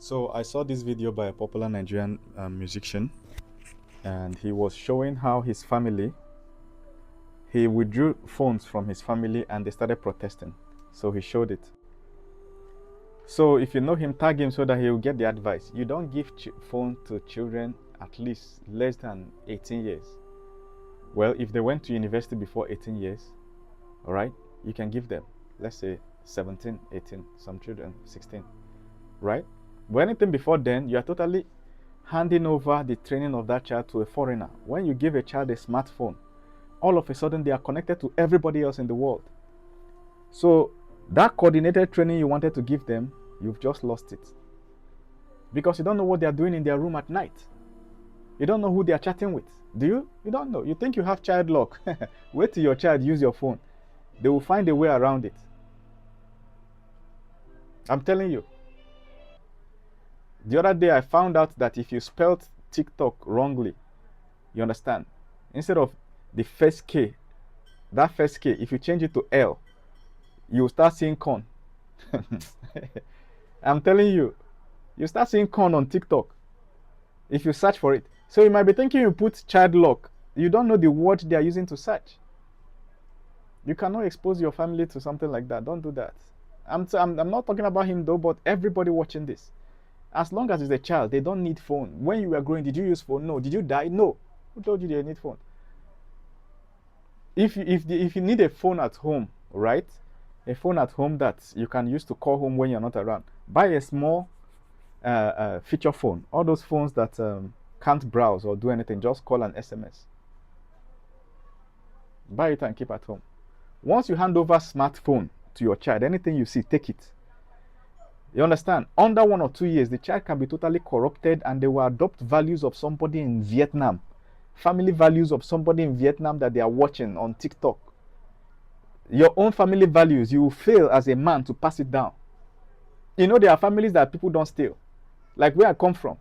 So I saw this video by a popular Nigerian musician, and he was showing how his family, he withdrew phones from his family and they started protesting. So he showed it. So if you know him, tag him so that he will get the advice. You don't give phone to children at least less than 18 years. Well, if they went to university before 18 years, all right, you can give them, let's say 17, 18, some children 16, right? But anything before then, you are totally handing over the training of that child to a foreigner. When you give a child a smartphone, all of a sudden they are connected to everybody else in the world. So that coordinated training you wanted to give them, you've just lost it. Because you don't know what they are doing in their room at night. You don't know who they are chatting with. Do you? You don't know. You think you have child lock. Wait till your child use your phone. They will find a way around it. I'm telling you. The other day I found out that if you spelled TikTok wrongly, you understand? Instead of the first K, that first K, if you change it to L, you start seeing corn. I'm telling you, you start seeing corn on TikTok if you search for it. So you might be thinking you put child lock. You don't know the word they are using to search. You cannot expose your family to something like that. Don't do that. I'm not talking about him though, but everybody watching this. As long as it's a child, they don't need phone. When you were growing, did you use phone? No. Did you die? No. Who told you they need phone? If you need a phone at home, right? A phone at home that you can use to call home when you're not around. Buy a small feature phone. All those phones that can't browse or do anything, just call and SMS. Buy it and keep at home. Once you hand over smartphone to your child, anything you see, take it. You understand? Under 1 or 2 years, the child can be totally corrupted and they will adopt values of somebody in Vietnam. Family values of somebody in Vietnam that they are watching on TikTok. Your own family values, you will fail as a man to pass it down. You know, there are families that people don't steal. Like where I come from.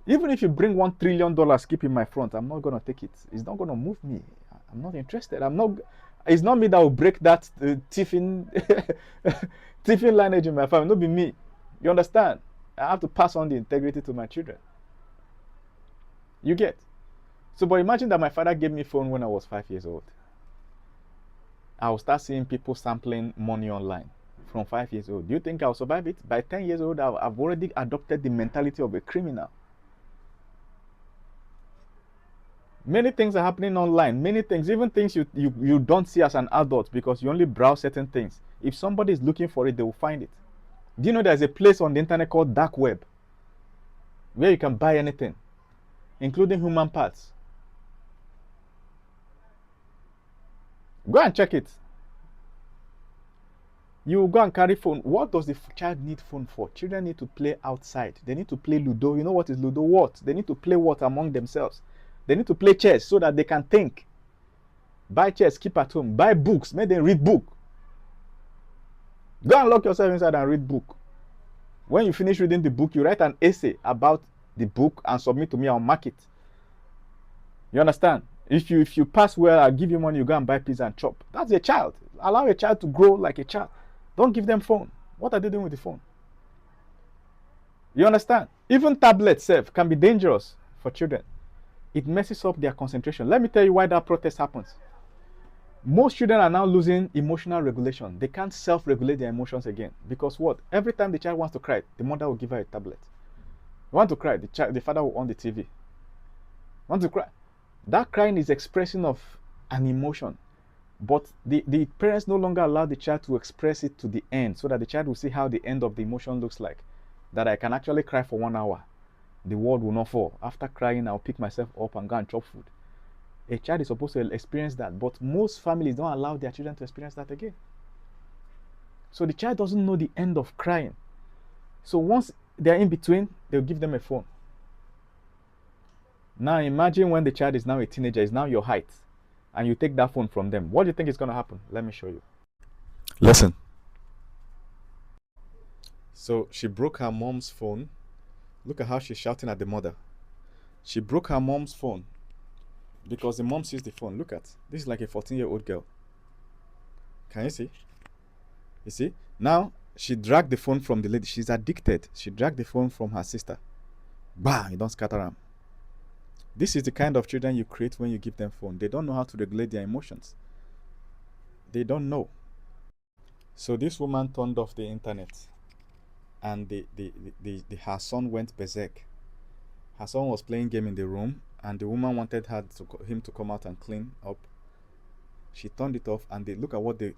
Even if you bring $1 trillion, keep in my front, I'm not going to take it. It's not going to move me. I'm not interested. It's not me that will break that thieving lineage in my family. Not be me. You understand? I have to pass on the integrity to my children. You get? So, but imagine that my father gave me phone when I was 5 years old. I will start seeing people sampling money online from 5 years old. Do you think I'll survive it? By 10 years old, I've already adopted the mentality of a criminal. Many things are happening online. Many things, even things you don't see as an adult because you only browse certain things. If somebody is looking for it, they will find it. Do you know there's a place on the internet called dark web where you can buy anything, including human parts? Go and check it. You go and carry phone. What does the child need phone for? Children need to play outside. They need to play Ludo. You know what is Ludo? What? They need to play what among themselves? They need to play chess so that they can think. Buy chess, keep at home. Buy books, make them read book. Go and lock yourself inside and read book. When you finish reading the book, you write an essay about the book and submit to me. I'll mark it. You understand? If you pass well, I'll give you money. You go and buy pizza and chop. That's a child. Allow a child to grow like a child. Don't give them phone. What are they doing with the phone? You understand? Even tablets itself can be dangerous for children. It messes up their concentration. Let me tell you why that protest happens. Most children are now losing emotional regulation. They can't self-regulate their emotions again. Because what? Every time the child wants to cry, the mother will give her a tablet. Want to cry, the father will on the TV. Want to cry. That crying is expression of an emotion. But the parents no longer allow the child to express it to the end so that the child will see how the end of the emotion looks like. That I can actually cry for 1 hour. The world will not fall. After crying, I'll pick myself up and go and chop food. A child is supposed to experience that, but most families don't allow their children to experience that again. So the child doesn't know the end of crying. So once they're in between, they'll give them a phone. Now imagine when the child is now a teenager, is now your height, and you take that phone from them. What do you think is going to happen? Let me show you. Listen. So she broke her mom's phone. Look at how she's shouting at the mother. She broke her mom's phone because the mom sees the phone. Look at this is like a 14-year-old girl. Can you see? You see? Now She dragged the phone from the lady. She's addicted. She dragged the phone from her sister. Bah, you don't scatter them. This is the kind of children you create when you give them phone. They don't know how to regulate their emotions. They don't know. So this woman turned off the internet, and her son went berserk. Her son was playing game in the room, and the woman wanted him to come out and clean up. She turned it off, and look at what the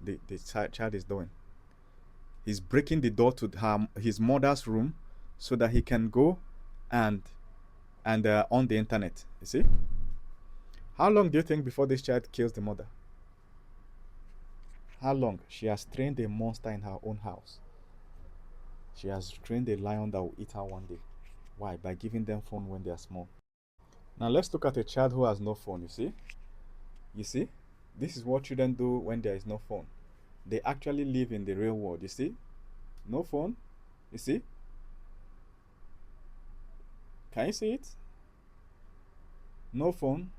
child is doing. He's breaking the door to his mother's room so that he can go and on the internet. You see? How long do you think before this child kills the mother? How long? She has trained a monster in her own house. She has trained a lion that will eat her one day. Why? By giving them phone when they are small. Now let's look at a child who has no phone. You see? You see? This is what children do when there is no phone. They actually live in the real world. You see? No phone. You see? Can you see it? No phone.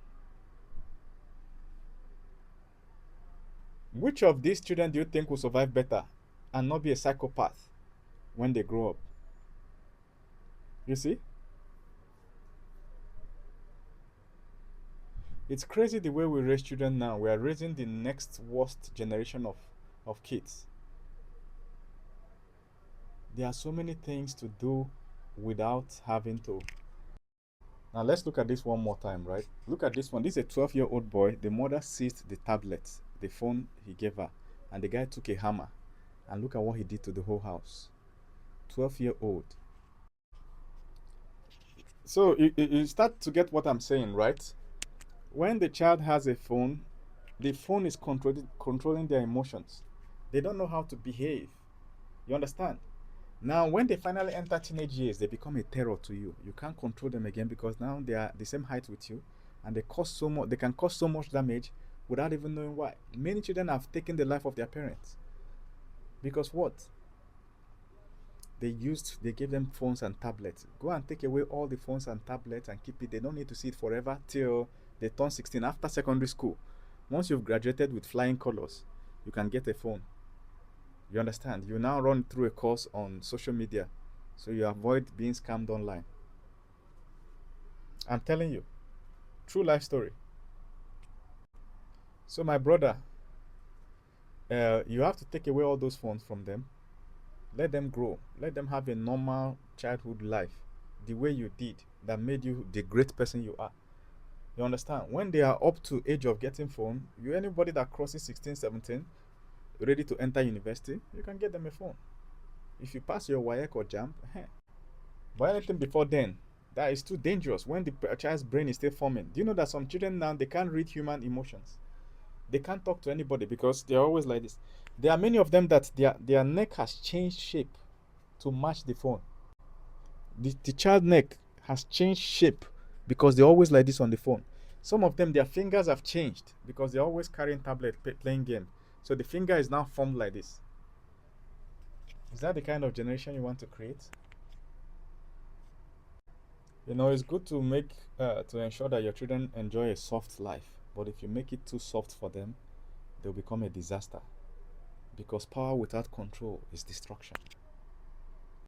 Which of these children do you think will survive better and not be a psychopath when they grow up? You see? It's crazy the way we raise children now. We are raising the next worst generation of kids. There are so many things to do without having to. Now let's look at this one more time, right? Look at this one. This is a 12-year-old boy. The mother seized the tablet, the phone he gave her, and the guy took a hammer. And look at what he did to the whole house. 12-year-old. So you start to get what I'm saying, right? When the child has a phone, the phone is controlling their emotions. They don't know how to behave. You understand? Now, when they finally enter teenage years, they become a terror to you. You can't control them again because now they are the same height with you, and they cause so much. They can cause so much damage without even knowing why. Many children have taken the life of their parents because what? They gave them phones and tablets. Go and take away all the phones and tablets and keep it. They don't need to see it forever till they turn 16 after secondary school. Once you've graduated with flying colors, you can get a phone. You understand? You now run through a course on social media, so you avoid being scammed online. I'm telling you, true life story. So my brother, you have to take away all those phones from them. Let them grow. Let them have a normal childhood life, the way you did, that made you the great person you are. You understand? When they are up to age of getting phone, anybody that crosses 16, 17, ready to enter university, you can get them a phone. If you pass your WAEC or JAMB, but anything before then, that is too dangerous when the child's brain is still forming. Do you know that some children now, they can't read human emotions? They can't talk to anybody because they're always like this. There are many of them that their neck has changed shape to match the phone. The child neck has changed shape because they're always like this on the phone. Some of them, their fingers have changed because they're always carrying tablet, playing game. So the finger is now formed like this. Is that the kind of generation you want to create? You know, it's good to to ensure that your children enjoy a soft life. But if you make it too soft for them, they'll become a disaster. Because power without control is destruction.